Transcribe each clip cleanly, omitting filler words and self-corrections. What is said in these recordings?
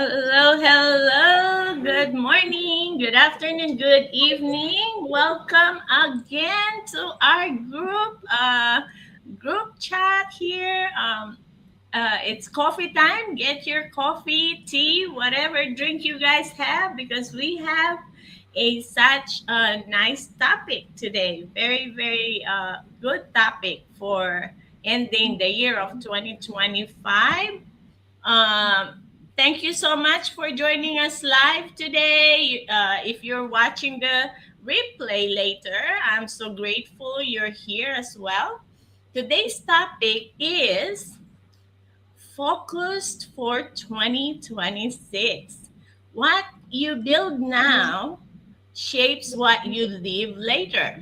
Hello, hello. Good morning, good afternoon, good evening. Welcome again to our group chat here. It's coffee time. Get your coffee, tea, whatever drink you guys have, because we have a such a nice topic today. Very, very good topic for ending the year of 2025. um, Thank you so much for joining us live today. If you're watching the replay later, I'm so grateful you're here as well. Today's topic is focused for 2026. What you build now shapes what you live later.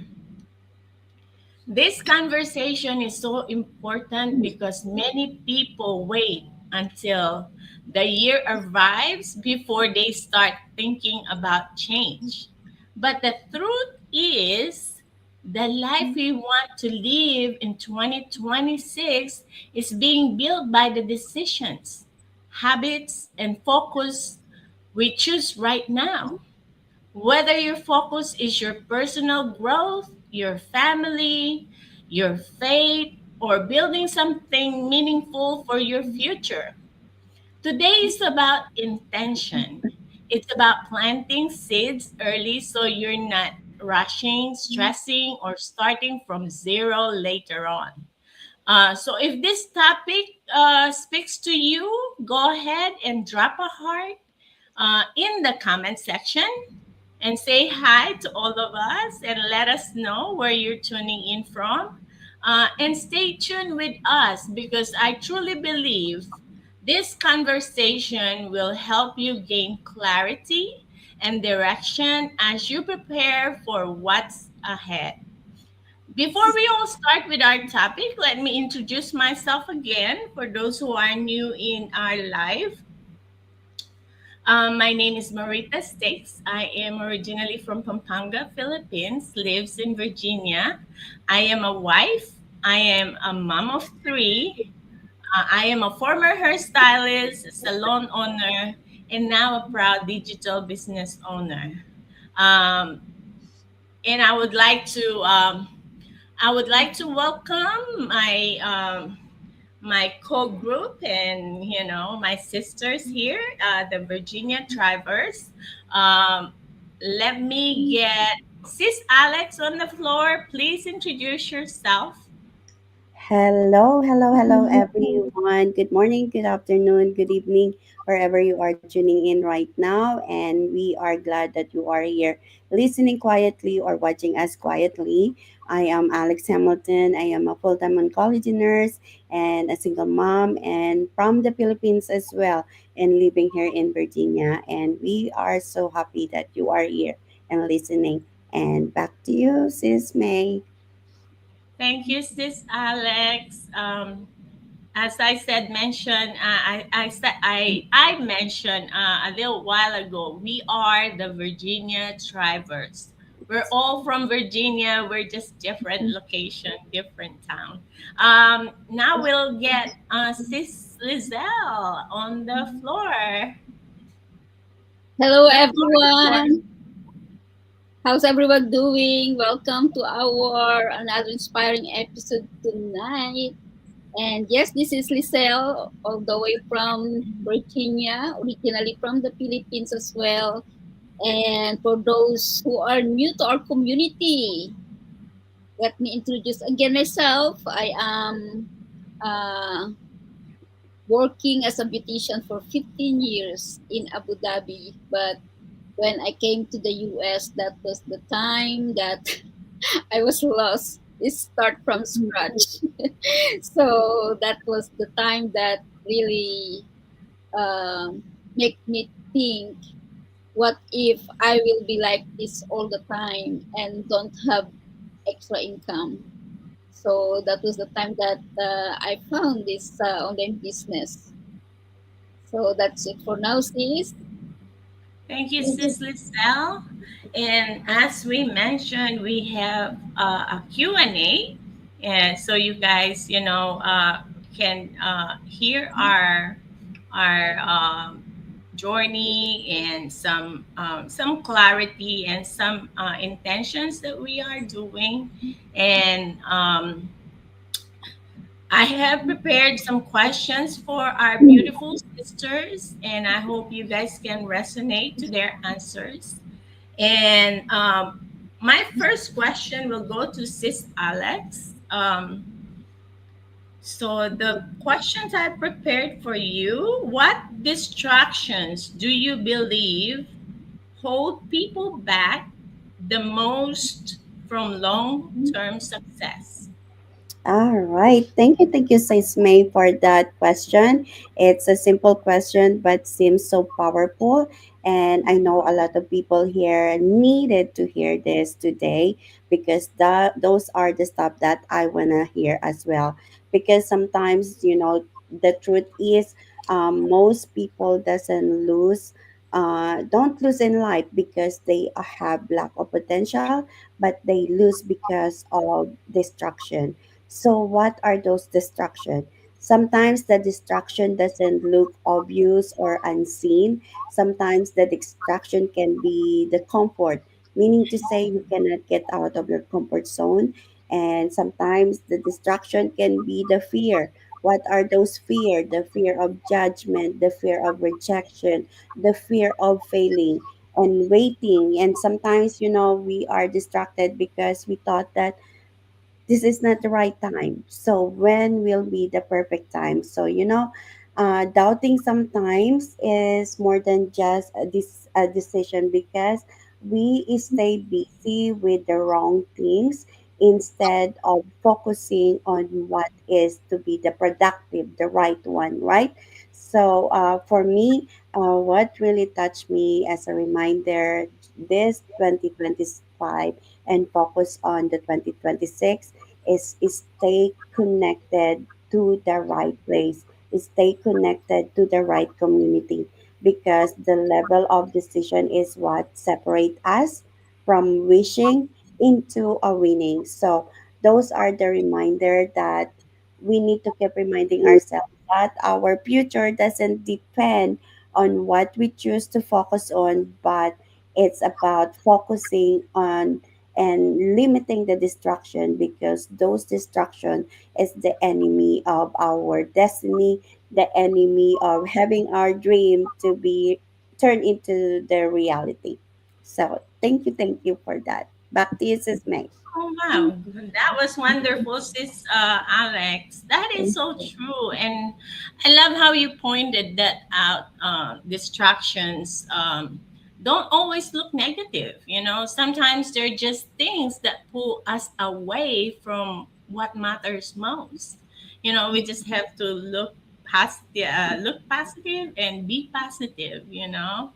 This conversation is so important because many people wait until the year arrives before they start thinking about change. But the truth is, the life we want to live in 2026 is being built by the decisions, habits, and focus we choose right now. Whether your focus is your personal growth, your family, your faith, or building something meaningful for your future. Today is about intention. It's about planting seeds early so you're not rushing, stressing, or starting from zero later on. So if this topic speaks to you, go ahead and drop a heart in the comment section and say hi to all of us and let us know where you're tuning in from. And stay tuned with us because I truly believe this conversation will help you gain clarity and direction as you prepare for what's ahead. Before we all start with our topic, let me introduce myself again for those who are new in our live. My name is Marita Stakes. I am originally from Pampanga, Philippines, lives in Virginia. I am a wife. I am a mom of three. I am a former hairstylist, salon owner, and now a proud digital business owner. Um, and I would like to welcome my co-group and my sisters here, the Virginia Drivers. Um, Let me get Sis Alex on the floor. Please introduce yourself. Hello, everyone. Good morning, good afternoon, good evening, wherever you are tuning in right now. And we are glad that you are here listening quietly or watching us quietly. I am Alex Hamilton. I am a full time oncology nurse and a single mom, and from the Philippines as well, and living here in Virginia. And we are so happy that you are here and listening. And back to you, Sis May. Thank you, Sis Alex. As I said, mentioned, I mentioned a little while ago, we are the Virginia Drivers. We're all from Virginia. We're just different location, different town. Now we'll get Sis Lizelle on the floor. Hello, The floor is yours. everyone. How's everyone doing? Welcome to our another inspiring episode tonight. And yes, this is Lisel, all the way from Virginia, originally from the Philippines as well. And for those who are new to our community, let me introduce again myself. I am uh, working as a beautician for 15 years in Abu Dhabi, but when I came to the US, that was the time that I was lost. It start from scratch. So that was the time that really make me think, what if I will be like this all the time and don't have extra income? So that was the time that I found this online business. So that's it for now, sis. Thank you, Sis Lizelle. And as we mentioned, we have a Q&A. And so you guys, can hear our journey and some clarity and some intentions that we are doing. And I have prepared some questions for our beautiful sisters, and I hope you guys can resonate to their answers. And my first question will go to Sis Alex. So the questions I prepared for you: what distractions do you believe hold people back the most from long-term success? All right. Thank you, Sis May, for that question. It's a simple question, but seems so powerful. And I know a lot of people here needed to hear this today because those are the stuff that I want to hear as well. Because sometimes, the truth is most people don't lose in life because they have lack of potential, but they lose because of destruction. So, what are those distractions? Sometimes the distraction doesn't look obvious or unseen. Sometimes the distraction can be the comfort, meaning to say you cannot get out of your comfort zone. And sometimes the distraction can be the fear. What are those fear? The fear of judgment, the fear of rejection, the fear of failing and waiting. And sometimes, we are distracted because we thought that this is not the right time. So when will be the perfect time? So doubting sometimes is more than just a decision because we stay busy with the wrong things instead of focusing on what is to be the productive, the right one, right? So for me, what really touched me as a reminder this 2025 and focus on the 2026 is stay connected to the right place, stay connected to the right community because the level of decision is what separate us from wishing into a winning. So those are the reminder that we need to keep reminding ourselves that our future doesn't depend on what we choose to focus on, but it's about focusing on and limiting the distraction because those distraction is the enemy of our destiny, the enemy of having our dream to be turned into the reality. So thank you for that. Back to you, Sis May. Oh wow, that was wonderful, Sis Alex. That is Thank so you. true, and I love how you pointed that out. Distractions don't always look negative. You know, sometimes they're just things that pull us away from what matters most. You know, we just have to look positive, and be positive. You know,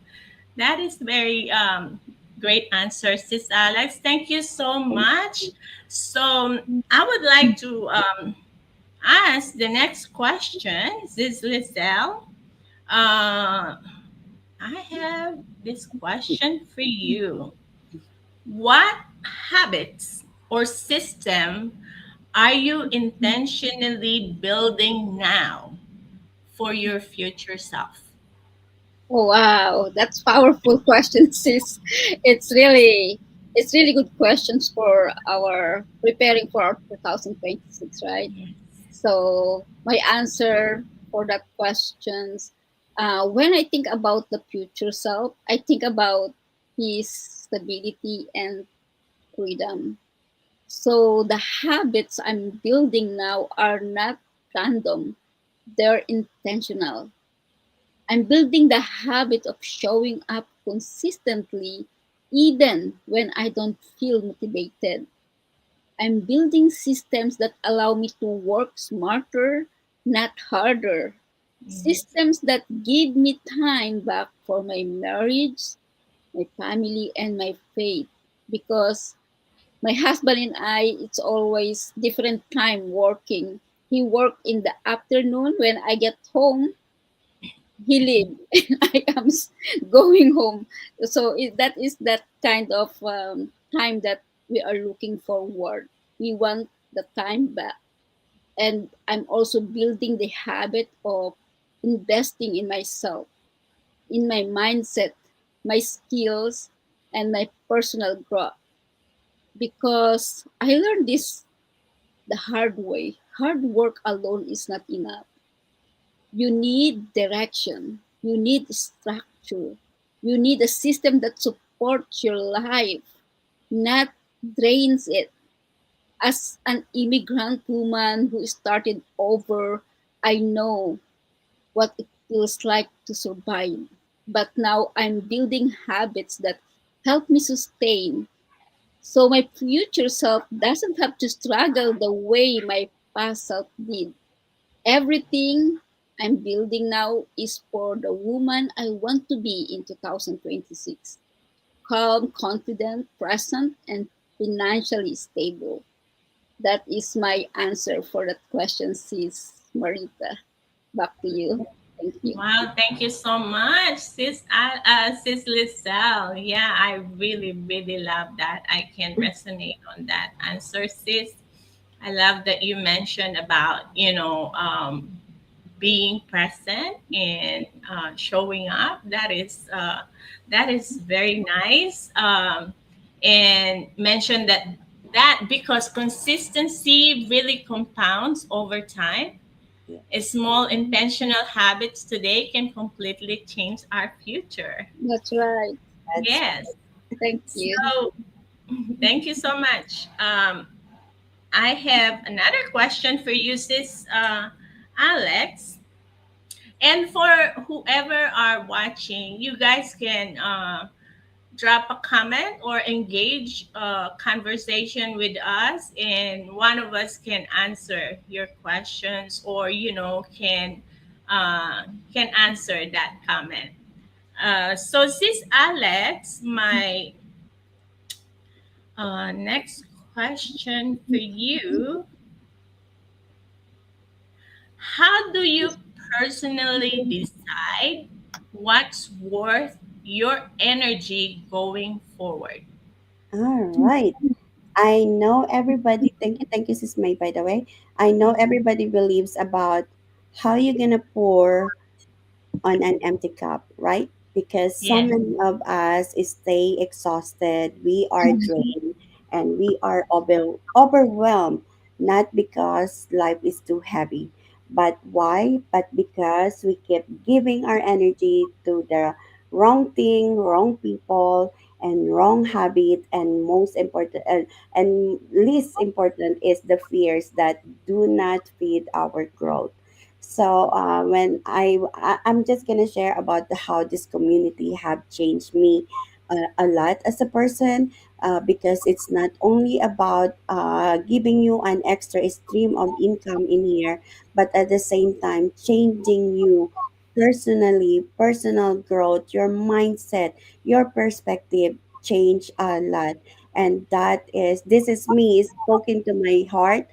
that is very great answer, Sis Alex. Thank you so Thank much. So I would like to ask the next question, Sis Lizelle. Uh, I have this question for you. What habits or system are you intentionally building now for your future self? Oh wow, that's powerful question, sis. It's really it's really good questions for our preparing for our 2026, right? So my answer for that questions, when I think about the future self, I think about peace, stability, and freedom. So the habits I'm building now are not random; they're intentional. I'm building the habit of showing up consistently even when I don't feel motivated. I'm building systems that allow me to work smarter, not harder. Yes. Systems that give me time back for my marriage, my family, and my faith. Because my husband and I, it's always different time working. He worked in the afternoon. When I get home, he lived and I am going home. So that is that kind of time that we are looking forward. We want the time back. And I'm also building the habit of investing in myself. in my mindset, my skills, and my personal growth. Because I learned this the hard way. Hard work alone is not enough. You need direction, you need structure, you need a system that supports your life, not drains it. As an immigrant woman who started over, I know what it feels like to survive. But now I'm building habits that help me sustain. So my future self doesn't have to struggle the way my past self did. Everything I'm building now is for the woman I want to be in 2026. Calm, confident, present, and financially stable. That is my answer for that question, sis Marita. Back to you. Thank you. Wow, thank you so much, sis Lizelle. Yeah, I really, really love that. I can resonate on that answer, sis. I love that you mentioned about, being present and showing up. That is very nice. And mention that because consistency really compounds over time. Yes, Small intentional habits today can completely change our future. That's right. that's Yes. Thank you. So thank you so much. I have another question for you, sis Alex. And for whoever are watching, you guys can drop a comment or engage a conversation with us, and one of us can answer your questions, or can answer that comment. So, sis Alex, my next question for you: how do you personally decide what's worth your energy going forward? all right. I know everybody. Thank you, Sis May. By the way, I know everybody believes about how you're gonna pour on an empty cup, right? Because so Yes. many of us stay exhausted, we are drained, and we are overwhelmed, not because life is too heavy, but why? But because we keep giving our energy to the wrong thing, wrong people, and wrong habit, and most important and least important is the fears that do not feed our growth. So when I'm just gonna share about how this community have changed me a lot as a person, because it's not only about giving you an extra stream of income in here, but at the same time changing you personally, personal growth, your mindset, your perspective change a lot. And this is me spoken to my heart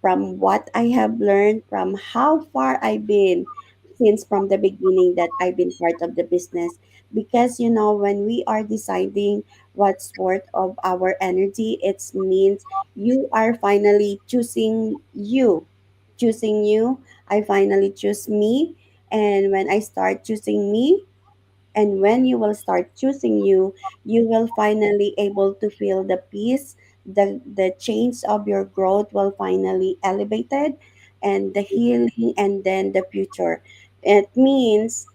from what I have learned, from how far I've been since from the beginning that I've been part of the business. Because when we are deciding what's worth of our energy, it means you are finally choosing you. I finally choose me, and when I start choosing me, and when you will start choosing you, you will finally able to feel the peace, the change of your growth will finally elevated, and the healing, and then the future. It means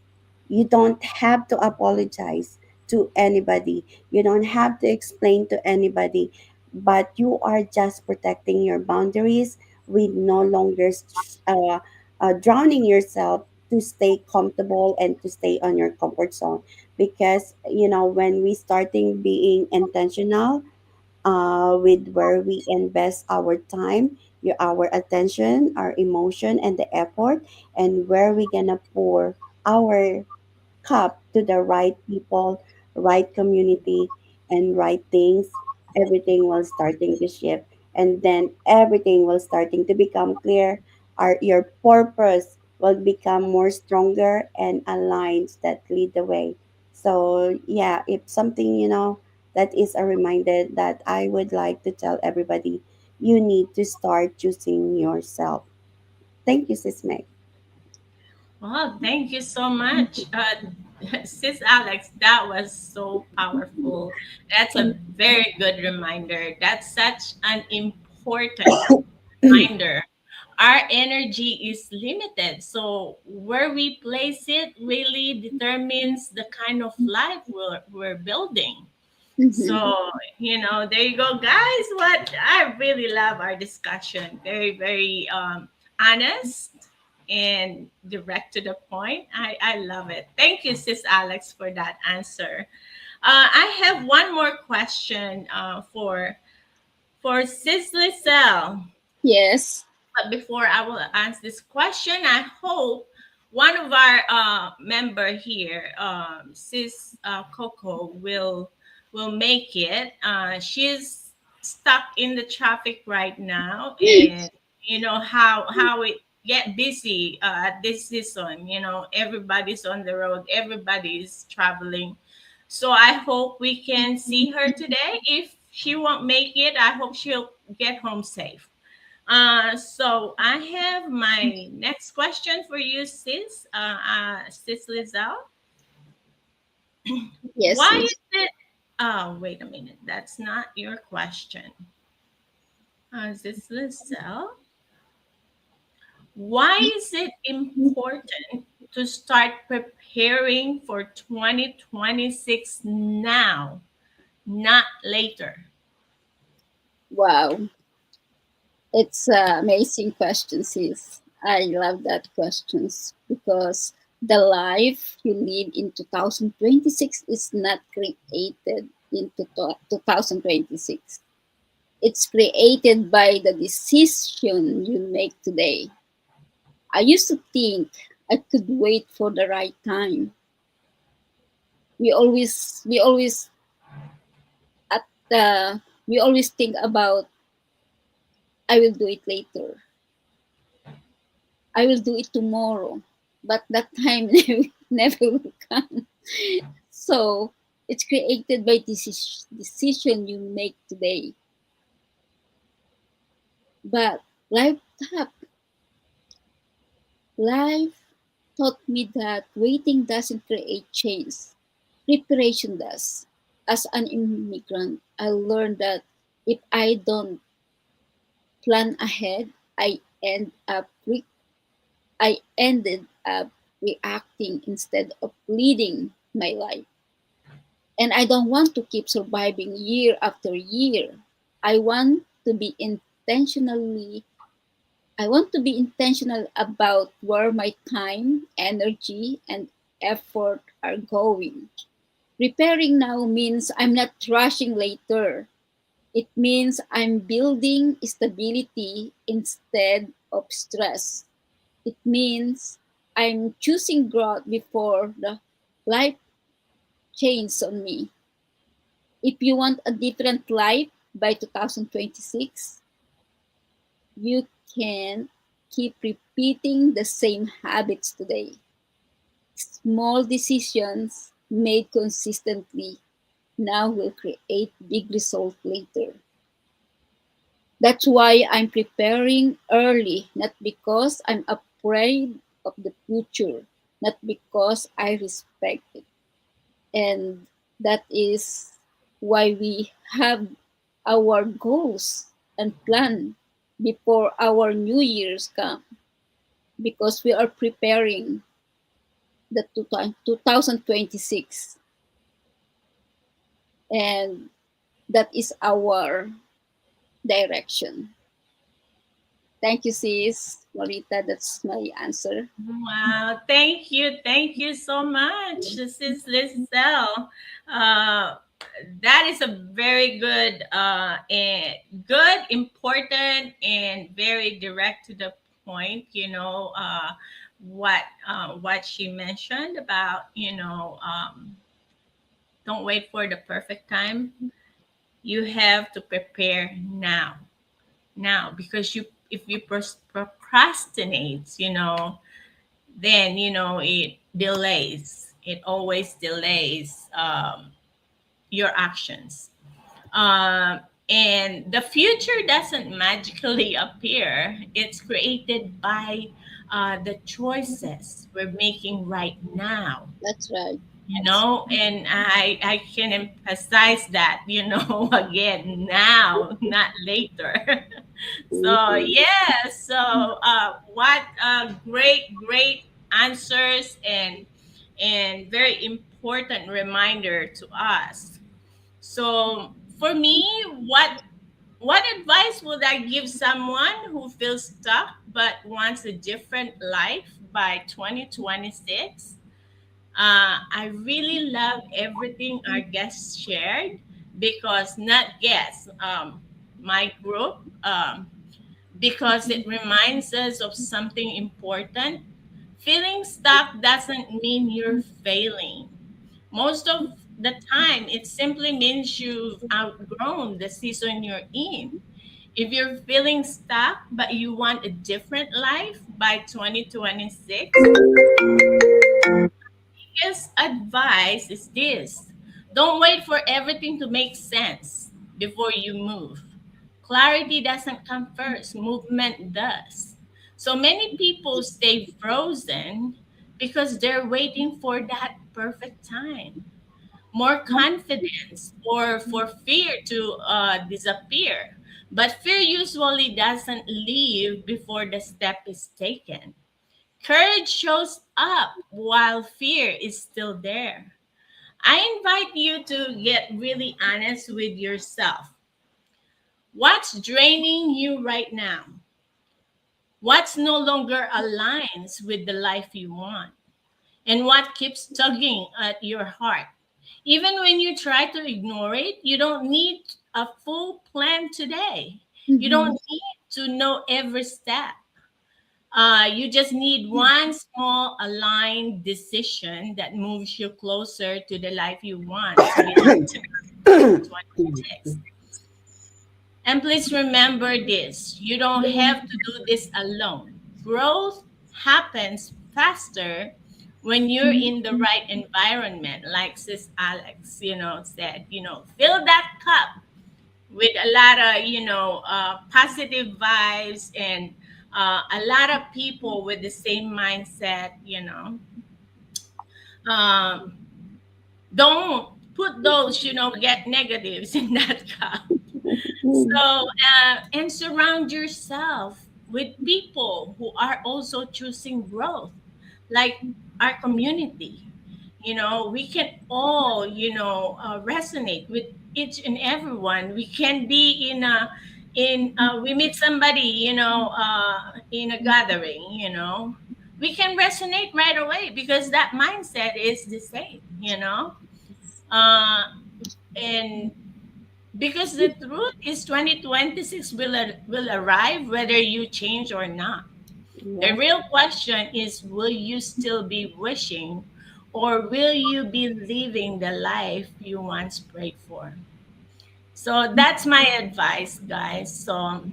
you don't have to apologize to anybody. You don't have to explain to anybody, but you are just protecting your boundaries with no longer drowning yourself to stay comfortable and to stay on your comfort zone. Because when we starting being intentional with where we invest our time, our attention, our emotion, and the effort, and where we gonna pour our cup to the right people, right community, and right things, everything will starting to shift. And then everything will starting to become clear. Your purpose will become more stronger and aligned that lead the way. So yeah, if something, that is a reminder that I would like to tell everybody, you need to start choosing yourself. Thank you, Sis Meg. Well, thank you so much. Sis Alex, that was so powerful. That's a very good reminder. That's such an important reminder. Our energy is limited. So, where we place it really determines the kind of life we're building. Mhm. So, there you go, guys. What I really love our discussion. Very, very honest and direct to the point. I love it. Thank you, Sis Alex, for that answer. I have one more question for Sis Lizelle. Yes. But before I will answer this question, I hope one of our member here, Sis Coco, will make it. She's stuck in the traffic right now, and you know how it get busy at this season. Everybody's on the road, everybody's traveling. So I hope we can see her today. If she won't make it, I hope she'll get home safe. So I have my next question for you, Sis Lizelle. Yes, Why yes. is it? Oh, wait a minute. That's not your question. Sis Lizelle, why is it important to start preparing for 2026 now, not later? Wow. It's amazing question, sis. I love that questions because the life you live in 2026 is not created in 2026. It's created by the decision you make today. I used to think I could wait for the right time. We always at the we always think about I will do it later. I will do it tomorrow. But that time never will come. So it's created by decision you make today. But life taught life taught me that waiting doesn't create change. Preparation does. As an immigrant, I learned that if I don't plan ahead, I ended up reacting instead of leading my life. And I don't want to keep surviving year after year. I want to be intentionally I want to be intentional about where my time, energy, and effort are going. Preparing now means I'm not rushing later. It means I'm building stability instead of stress. It means I'm choosing growth before the life changes on me. If you want a different life by 2026, you can keep repeating the same habits today. Small decisions made consistently now will create big results later. That's why I'm preparing early, not because I'm afraid of the future, not because I respect it. And that is why we have our goals and plan before our new years come, because we are preparing the 2026, and that is our direction. Thank you, sis Marita. That's my answer. Wow, thank you so much. This is Lizelle. Uh, that is a very good, important, and very direct to the point. What she mentioned about don't wait for the perfect time. You have to prepare now, because if you procrastinate, then it delays. It always delays your actions. And the future doesn't magically appear. It's created by the choices we're making right now. That's right. And I can emphasize that, again now, not later. So Mhm. yeah, so what great answers, and very important reminder to us. So for me, what advice would I give someone who feels stuck but wants a different life by 2026? I really love everything our guests shared, because not guests, my group, because it reminds us of something important. Feeling stuck doesn't mean you're failing. Most of the time, it simply means you've outgrown the season you're in. If you're feeling stuck but you want a different life by 2026, biggest advice is this: don't wait for everything to make sense before you move. Clarity doesn't come first, movement does. So many people stay frozen because they're waiting for that perfect time, more confidence, or for fear to disappear. But fear usually doesn't leave before the step is taken. Courage shows up while fear is still there. I invite you to get really honest with yourself. What's draining you right now? What's no longer aligns with the life you want? And what keeps tugging at your heart? Even when you try to ignore it, you don't need a full plan today. You Mm-hmm. don't need to know every step. You just need one small aligned decision that moves you closer to the life you want to be living in 2026. And please remember this: you don't have to do this alone. Growth happens faster when you're in the right environment, like Sis Alex, said, fill that cup with a lot of, positive vibes, and a lot of people with the same mindset. Um, don't put those, get negatives in that cup. So, and surround yourself with people who are also choosing growth, like our community. We can all, resonate with each and everyone. We can be we meet somebody, in a gathering, we can resonate right away because that mindset is the same, uh, and because the truth is 2026 will arrive whether you change or not. The Yes. real question is, will you still be wishing, or will you be living the life you once prayed for? So that's my advice, guys. So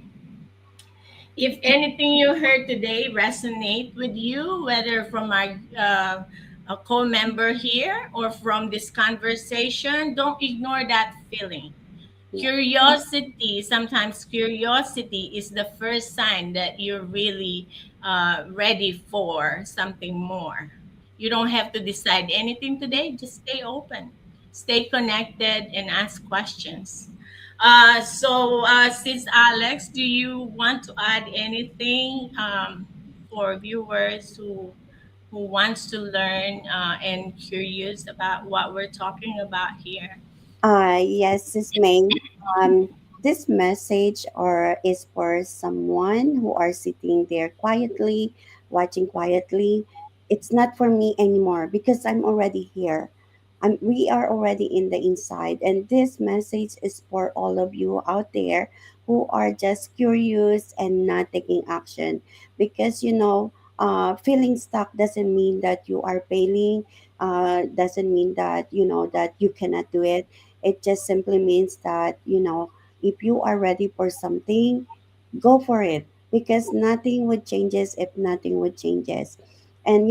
if anything you heard today resonate with you, whether from our a co-member here or from this conversation, don't ignore that feeling. Yeah. Sometimes curiosity is the first sign that you're really ready for something more. You don't have to decide anything today, just stay open, stay connected, and ask questions. Sis Alex, do you want to add anything for viewers who wants to learn and curious about what we're talking about here? Yes, Sis May. This message or is for someone who are sitting there quietly, watching quietly. It's not for me anymore because I'm already here. We are already in the inside, and this message is for all of you out there who are just curious and not taking action. Because feeling stuck doesn't mean that you are failing. Doesn't mean that that you cannot do it. It just simply means that, if you are ready for something, go for it because nothing would changes if nothing would changes. And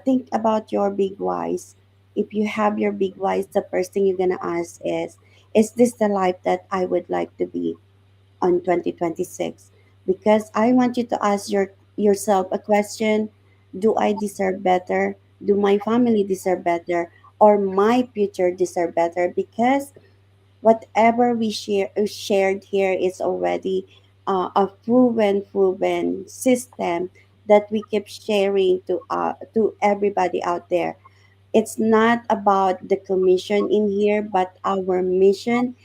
think about your big whys. If you have your big whys, the first thing you're gonna ask is this the life that I would like to be on 2026? Because I want you to ask yourself a question: do I deserve better? do my family deserve better, or my future deserve better? Because whatever we shared here is already a proven system that we keep sharing to everybody out there. It's not about the commission in here, but our mission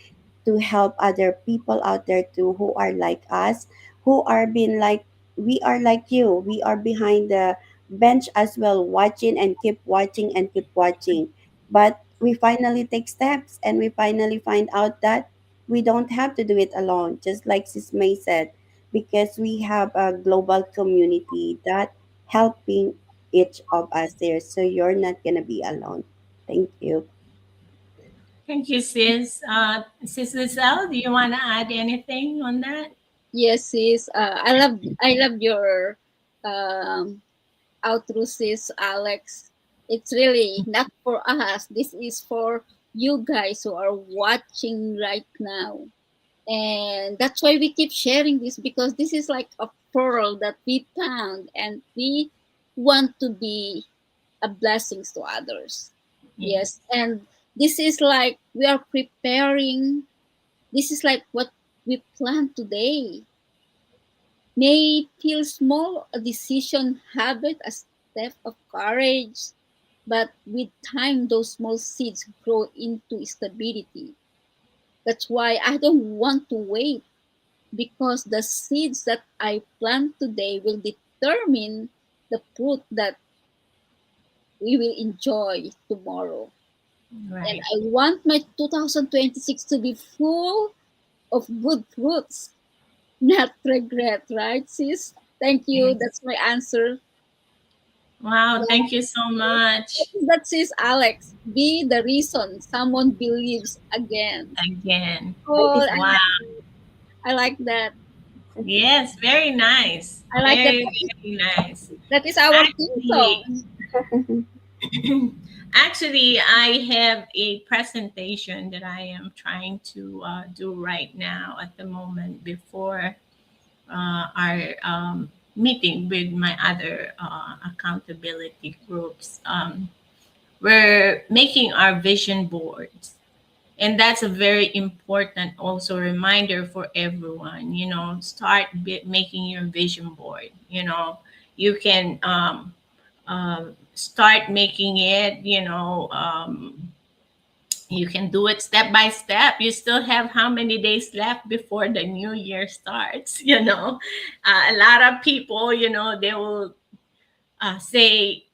to help other people out there too, who are like us, who are being like, we are like you, we are behind the bench as well, watching and keep watching and keep watching. But we finally take steps, and we finally find out that we don't have to do it alone, just like Sis May said, because we have a global community that helping each of us there, so you're not gonna be alone. Thank you. Thank you, sis. Sis Lizelle, do you want to add anything on that? Yes, sis. I love your um, outro, sis Alex. It's really not for us. This is for you guys who are watching right now. And that's why we keep sharing this, because this is like a pearl that we found, and we want to be a blessings to others. Yes. Yes. And this is like we are preparing, this is like what we plan today. May feel small, a decision, habit, a step of courage, but with time, those small seeds grow into stability. That's why I don't want to wait, because the seeds that I plant today will determine the fruit that we will enjoy tomorrow. And Right. I want my 2026 to be full of good fruits, not regret, right, sis? Thank you. Yes. That's my answer. Wow. Now, Thank you so much. that says Alex, be the reason someone believes again. Again. That Oh, is Wow. I like that. Yes. Very nice. I like that. Very, very nice. That is our theme Actually, song. actually, I have a presentation that I am trying to do right now at the moment before our meeting with my other accountability groups. We're making our vision boards, and that's a very important also reminder for everyone. Start making your vision board. You can start making it. You can do it step by step. You still have how many days left before the new year starts? A lot of people, they will say,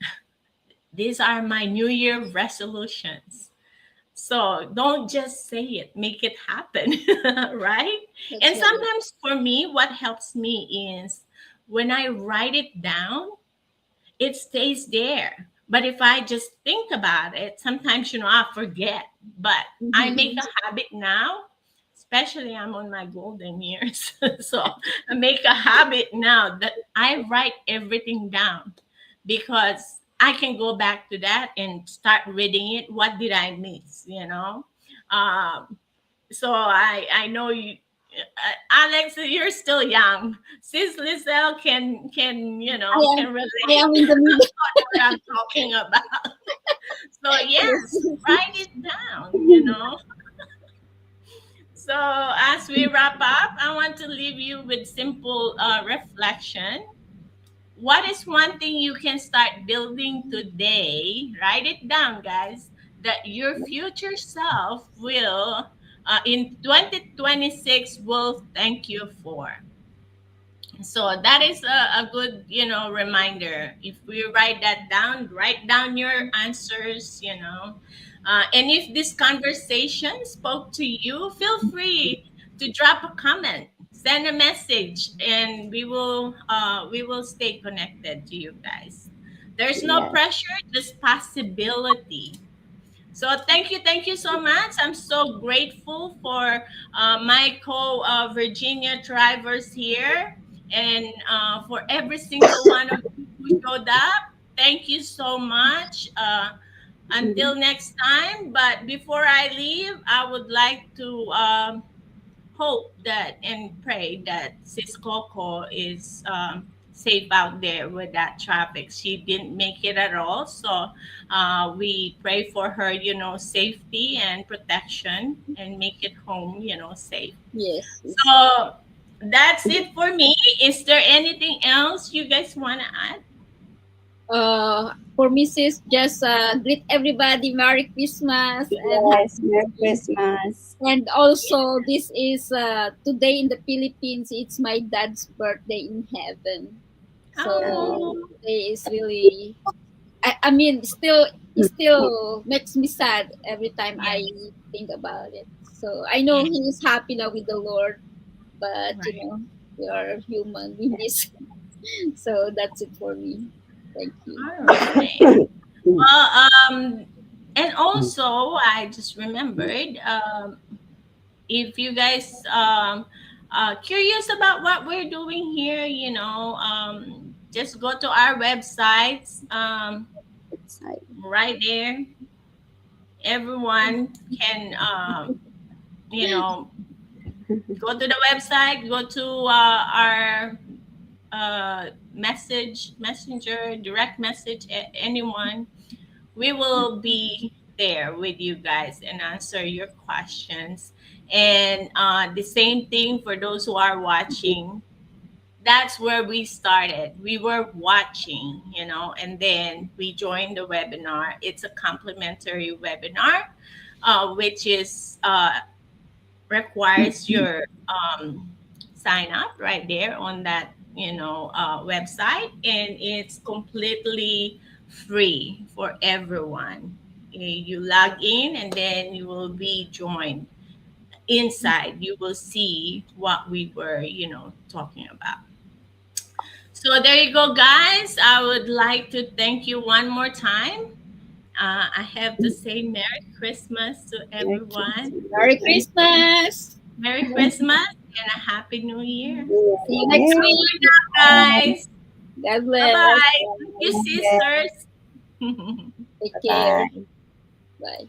these are my new year resolutions. So don't just say it, make it happen, right? That's And right. sometimes for me, what helps me is when I write it down, it stays there. But if I just think about it, sometimes, I forget. But I make Mhm. a habit now, especially I'm on my golden years. So I make a habit now that I write everything down because I can go back to that and start reading it. What did I miss? Um, so I know you, Alex. You're still young. Sis Lizelle can I am can I relate am in the middle. what I'm talking about. So yes, Yes. write it down. So as we wrap up, I want to leave you with simple reflection. What is one thing you can start building today? Write it down, guys. That your future self will, in 2026, will thank you for. So that is a good, reminder. If we write that down, write down your answers, and if this conversation spoke to you, feel free to drop a comment, send a message, and we will stay connected to you guys. There's no Yes, pressure, just possibility. So thank you so much. I'm so grateful for my Virginia drivers here, and for every single one of you who showed up. Thank you so much. Until next time. But before I leave, I would like to hope that and pray that Sis Coco is safe out there with that traffic. She didn't make it at all. So we pray for her, safety and protection and make it home, safe. Yes. So that's it for me. Is there anything else you guys want to add? For Mrs. just greet everybody Merry Christmas and Yes, Happy Merry New Year. Christmas. And also, this is today in the Philippines. It's my dad's birthday in heaven. So Uh, Oh, today is really, I mean, still it still makes me sad every time yeah, I think about it. So I know yeah, he is happy now with the Lord, but right. we are human. We miss. So that's it for me. Thank you. All right. Well, and also I just remembered, if you guys curious about what we're doing here, just go to our websites, Excited. right there. Everyone can, you know, go to the website, go to our messenger, direct message, anyone. We will be there with you guys and answer your questions. And the same thing for those who are watching. That's where we started. We were watching, and then we joined the webinar. It's a complimentary webinar, which is requires your sign up right there on that website, and it's completely free for everyone. You log in and then you will be joined. Inside you will see what we were talking about. So there you go, guys. I would like to thank you one more time. I have to say Merry Christmas to Merry everyone. Merry Christmas. Christmas. Merry Christmas and a Happy New Year. See you next Yes. Bye week. for now, Bye. guys. God Bye bless. bye. Thank you, Yes. sisters. Take care. Bye-bye. Bye.